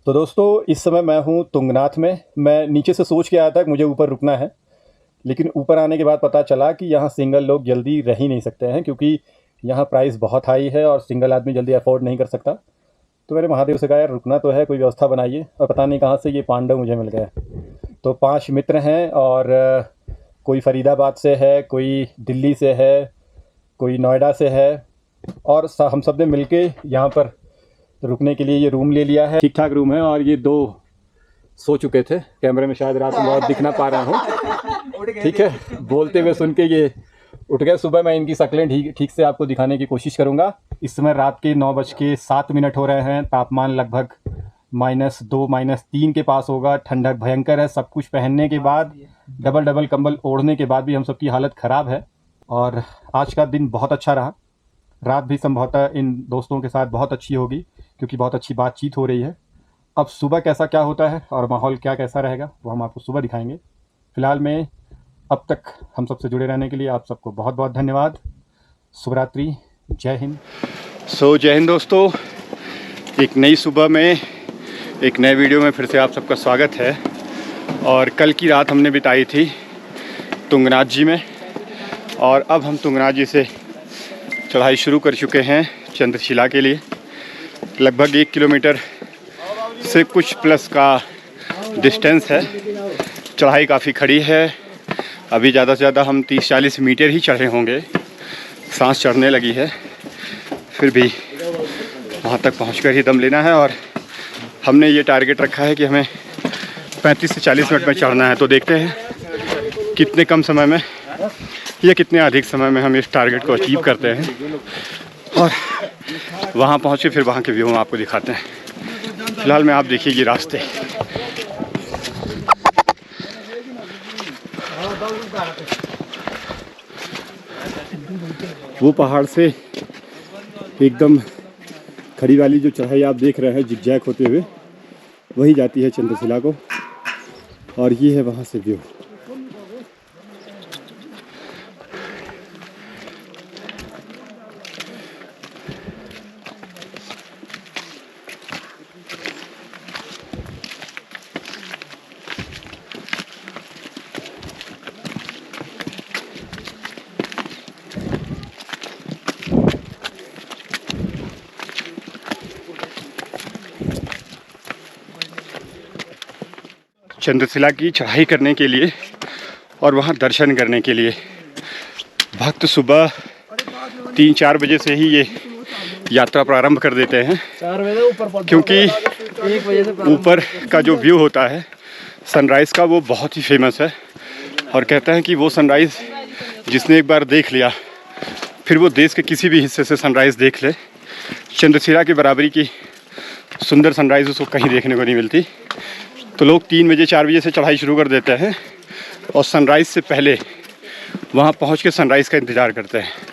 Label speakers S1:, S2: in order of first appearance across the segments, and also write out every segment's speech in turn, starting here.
S1: तो दोस्तों इस समय मैं हूँ तुंगनाथ में। मैं नीचे से सोच के आया था कि मुझे ऊपर रुकना है, लेकिन ऊपर आने के बाद पता चला कि यहाँ सिंगल लोग जल्दी रह ही नहीं सकते हैं, क्योंकि यहाँ प्राइस बहुत हाई है और सिंगल आदमी जल्दी अफोर्ड नहीं कर सकता। तो मैंने महादेव से कहा, यार रुकना तो है, कोई व्यवस्था बनाइए। और पता नहीं कहाँ से ये पांडव मुझे मिल गया। तो 5 मित्र हैं और कोई फरीदाबाद से है, कोई दिल्ली से है, कोई नोएडा से है, और हम सब ने मिलके यहाँ पर रुकने के लिए ये रूम ले लिया है। ठीक ठाक रूम है। और ये 2 सो चुके थे, कैमरे में शायद रात में बहुत दिख ना पा रहा हूँ। ठीक है, बोलते हुए सुन के ये उठ गए। सुबह मैं इनकी शक्लें ठीक से आपको दिखाने की कोशिश करूँगा। इस समय रात के 9:07 हो रहे हैं। तापमान लगभग -2 -3 के पास होगा। ठंडक भयंकर है। सब कुछ पहनने के बाद, डबल कंबल ओढ़ने के बाद भी हम सबकी हालत ख़राब है। और आज का दिन बहुत अच्छा रहा। रात भी संभवतः इन दोस्तों के साथ बहुत अच्छी होगी, क्योंकि बहुत अच्छी बातचीत हो रही है। अब सुबह कैसा क्या होता है और माहौल क्या कैसा रहेगा, वो हम आपको सुबह दिखाएंगे। फिलहाल में अब तक हम सबसे जुड़े रहने के लिए आप सबको बहुत बहुत धन्यवाद। शुभ रात्रि, जय हिंद।
S2: जय हिंद दोस्तों, एक नई सुबह में एक नए वीडियो में फिर से आप सबका स्वागत है। और कल की रात हमने बिताई थी तुंगनाथ जी में, और अब हम तुंगनाथ जी से चढ़ाई शुरू कर चुके हैं चंद्रशिला के लिए। लगभग 1 किलोमीटर से कुछ प्लस का डिस्टेंस है। चढ़ाई काफ़ी खड़ी है। अभी ज़्यादा से ज़्यादा हम 30-40 मीटर ही चढ़े होंगे। सांस चढ़ने लगी है, फिर भी वहाँ तक पहुँचकर ही दम लेना है। और हमने ये टारगेट रखा है कि हमें 35 से 40 मिनट में चढ़ना है। तो देखते हैं कितने कम समय में या कितने अधिक समय में हम इस टारगेट को अचीव करते हैं, और वहाँ पहुँच के फिर वहाँ के व्यू हम आपको दिखाते हैं। फिलहाल में आप देखिए ये रास्ते। वो पहाड़ से एकदम खड़ी वाली जो चढ़ाई आप देख रहे हैं जिगजैग होते हुए, वही जाती है चंद्रशिला को। और ये है वहाँ से व्यू। चंद्रशिला की चढ़ाई करने के लिए और वहाँ दर्शन करने के लिए भक्त सुबह 3-4 बजे से ही ये यात्रा प्रारंभ कर देते हैं, क्योंकि ऊपर का जो व्यू होता है सनराइज़ का, वो बहुत ही फेमस है। और कहते हैं कि वो सनराइज़ जिसने एक बार देख लिया, फिर वो देश के किसी भी हिस्से से सनराइज़ देख ले, चंद्रशिला की बराबरी की सुंदर सनराइज़ उसको कहीं देखने को नहीं मिलती। तो लोग 3 बजे 4 बजे से चढ़ाई शुरू कर देते हैं और सनराइज़ से पहले वहाँ पहुँच के सनराइज़ का इंतज़ार करते हैं।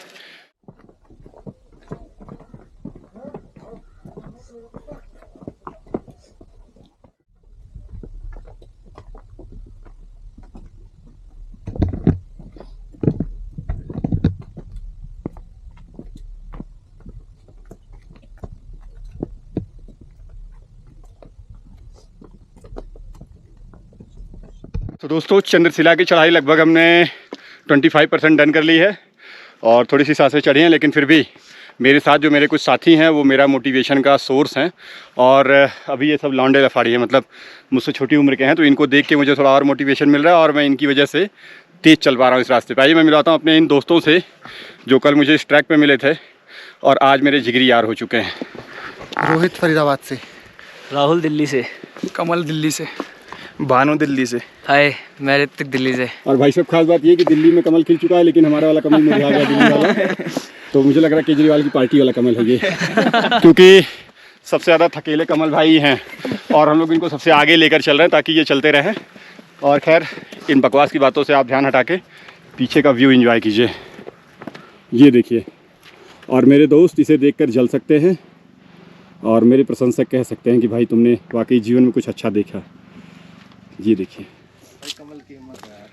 S2: तो दोस्तों चंद्रशिला की चढ़ाई लगभग हमने 25% डन कर ली है, और थोड़ी सी सांसें चढ़ी हैं, लेकिन फिर भी मेरे साथ जो मेरे कुछ साथी हैं वो मेरा मोटिवेशन का सोर्स हैं। और अभी ये सब लौंडे लफाड़ी हैं, मतलब मुझसे छोटी उम्र के हैं, तो इनको देख के मुझे थोड़ा और मोटिवेशन मिल रहा है, और मैं इनकी वजह से तेज़ चल पा रहा हूँ इस रास्ते पर। आइए मैं मिलाता हूँ अपने इन दोस्तों से जो कल मुझे इस ट्रैक पर मिले थे और आज मेरे जिगरी यार हो चुके हैं।
S3: रोहित फरीदाबाद से,
S4: राहुल दिल्ली से,
S3: कमल दिल्ली से, भानु दिल्ली से,
S4: हाय मैं ऋतिक दिल्ली से।
S2: और भाई साहब खास बात ये कि दिल्ली में कमल खिल चुका है, लेकिन हमारा वाला कमल मुरझा गया दिल्ली वाला। तो मुझे लग रहा है केजरीवाल की पार्टी वाला कमल है ये, क्योंकि सबसे ज़्यादा थकेले कमल भाई हैं, और हम लोग इनको सबसे आगे लेकर चल रहे हैं ताकि ये चलते रहें। और खैर इन बकवास की बातों से आप ध्यान हटा के पीछे का व्यू एंजॉय कीजिए। ये देखिए, और मेरे दोस्त इसे देखकर जल सकते हैं और मेरे प्रशंसक कह सकते हैं कि भाई तुमने वाकई जीवन में कुछ अच्छा देखा। ये देखिए,
S3: कमल की हिम्मत है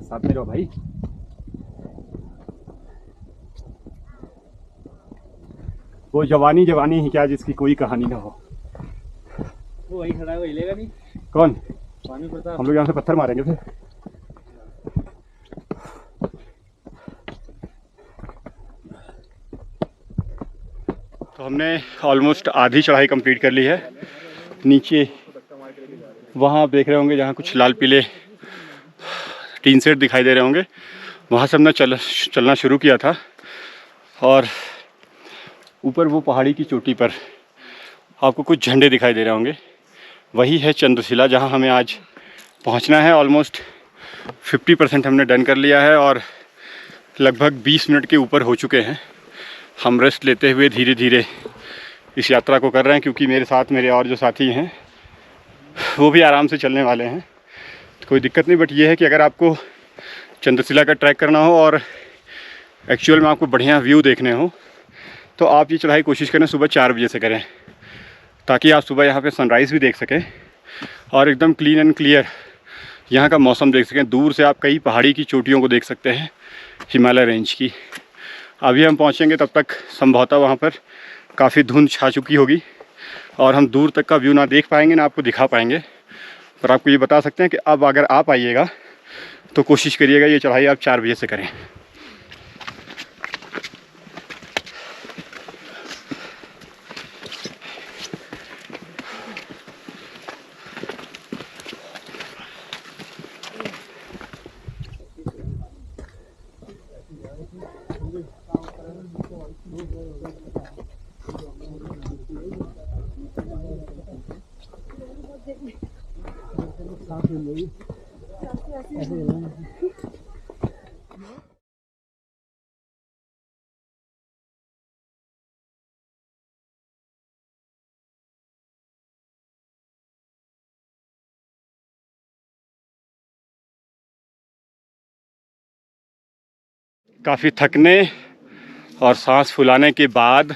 S1: साथ में रहो भाई।
S2: वो जवानी जवानी ही क्या जिसकी कोई कहानी ना हो।
S4: वो वही खड़ा है, वो हिलेगा नहीं।
S2: कौन?
S4: स्वामी प्रताप।
S2: हम लोग यहाँ से पत्थर मारेंगे फिर। तो हमने ऑलमोस्ट आधी चढ़ाई कंप्लीट कर ली है। नीचे वहाँ आप देख रहे होंगे जहाँ कुछ लाल पीले टीन सेट दिखाई दे रहे होंगे, वहाँ से हमने चलना शुरू किया था। और ऊपर वो पहाड़ी की चोटी पर आपको कुछ झंडे दिखाई दे रहे होंगे, वही है चंद्रशिला जहाँ हमें आज पहुँचना है। ऑलमोस्ट 50% हमने डन कर लिया है और लगभग 20 मिनट के ऊपर हो चुके हैं। हम रेस्ट लेते हुए धीरे धीरे इस यात्रा को कर रहे हैं, क्योंकि मेरे साथ मेरे और जो साथी हैं वो भी आराम से चलने वाले हैं, तो कोई दिक्कत नहीं। बट ये है कि अगर आपको चंद्रशिला का ट्रैक करना हो और एक्चुअल में आपको बढ़िया व्यू देखने हो तो आप ये चढ़ाई कोशिश करें सुबह 4 बजे से करें, ताकि आप सुबह यहाँ पे सनराइज़ भी देख सकें और एकदम क्लीन एंड क्लियर यहाँ का मौसम देख सकें। दूर से आप कई पहाड़ी की चोटियों को देख सकते हैं हिमालय रेंज की। अभी हम पहुँचेंगे तब तक संभवतः वहाँ पर काफ़ी धुंध छा चुकी होगी और हम दूर तक का व्यू ना देख पाएंगे ना आपको दिखा पाएंगे। पर आपको ये बता सकते हैं कि अब अगर आप आइएगा तो कोशिश करिएगा ये चढ़ाई आप 4 बजे से करें। काफ़ी थकने और सांस फुलाने के बाद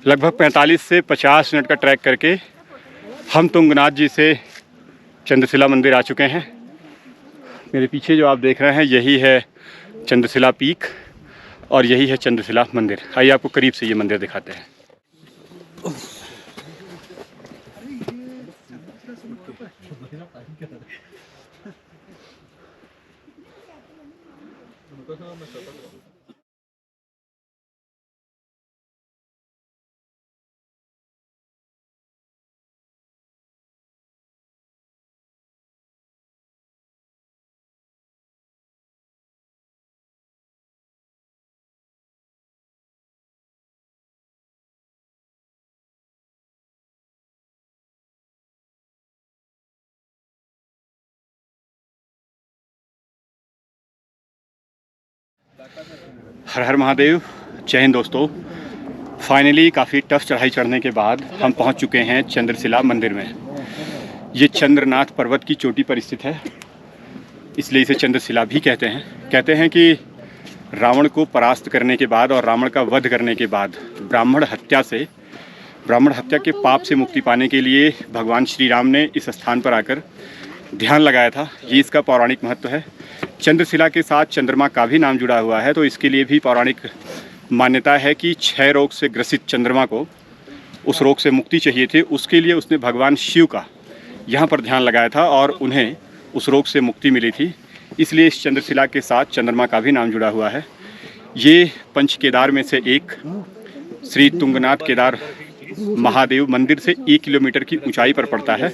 S2: लगभग 45 से 50 मिनट का ट्रैक करके हम तुंगनाथ जी से चंद्रशिला मंदिर आ चुके हैं। मेरे पीछे जो आप देख रहे हैं यही है चंद्रशिला पीक और यही है चंद्रशिला मंदिर। आइए आपको करीब से ये मंदिर दिखाते हैं। हर हर महादेव, जय हिंद दोस्तों। फाइनली काफ़ी टफ चढ़ाई चढ़ने के बाद हम पहुंच चुके हैं चंद्रशिला मंदिर में। ये चंद्रनाथ पर्वत की चोटी पर स्थित है, इसलिए इसे चंद्रशिला भी कहते हैं। कहते हैं कि रावण को परास्त करने के बाद और रावण का वध करने के बाद ब्राह्मण हत्या के पाप से मुक्ति पाने के लिए भगवान श्री राम ने इस स्थान पर आकर ध्यान लगाया था। ये इसका पौराणिक महत्व है। चंद्रशिला के साथ चंद्रमा का भी नाम जुड़ा हुआ है, तो इसके लिए भी पौराणिक मान्यता है कि क्षय रोग से ग्रसित चंद्रमा को उस रोग से मुक्ति चाहिए थी। उसके लिए उसने भगवान शिव का यहाँ पर ध्यान लगाया था और उन्हें उस रोग से मुक्ति मिली थी। इसलिए इस चंद्रशिला के साथ चंद्रमा का भी नाम जुड़ा हुआ है। ये पंच केदार में से एक श्री तुंगनाथ केदार महादेव मंदिर से 1 किलोमीटर की ऊंचाई पर पड़ता है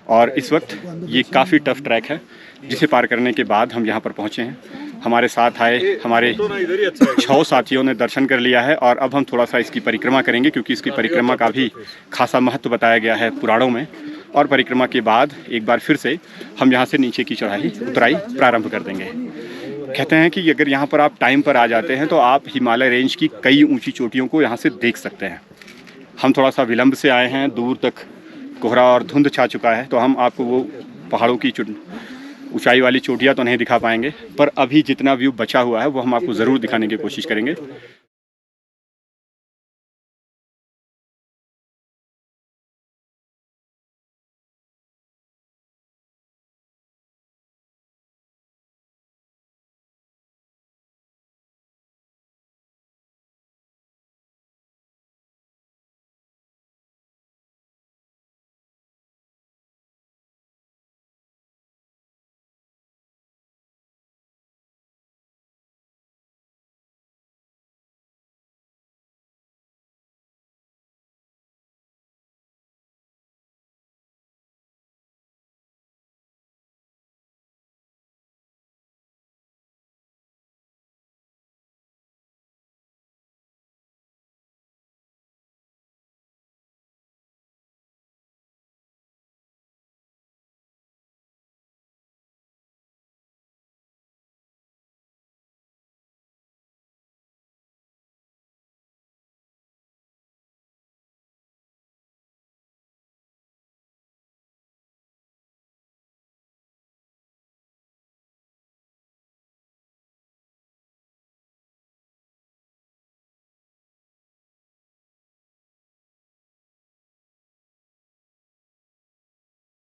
S2: और इस वक्त ये काफ़ी टफ ट्रैक है, जिसे पार करने के बाद हम यहाँ पर पहुँचे हैं। हमारे साथ आए हमारे 6 साथियों ने दर्शन कर लिया है और अब हम थोड़ा सा इसकी परिक्रमा करेंगे, क्योंकि इसकी परिक्रमा का भी खासा महत्व बताया गया है पुराणों में। और परिक्रमा के बाद एक बार फिर से हम यहाँ से नीचे की उतराई प्रारंभ कर देंगे। कहते हैं कि अगर यहाँ पर आप टाइम पर आ जाते हैं तो आप हिमालय रेंज की कई ऊँची चोटियों को यहाँ से देख सकते हैं। हम थोड़ा सा विलम्ब से आए हैं, दूर तक कोहरा और धुंध छा चुका है, तो हम आपको वो पहाड़ों की ऊंचाई वाली चोटियाँ तो नहीं दिखा पाएंगे, पर अभी जितना व्यू बचा हुआ है वो हम आपको ज़रूर दिखाने की कोशिश करेंगे।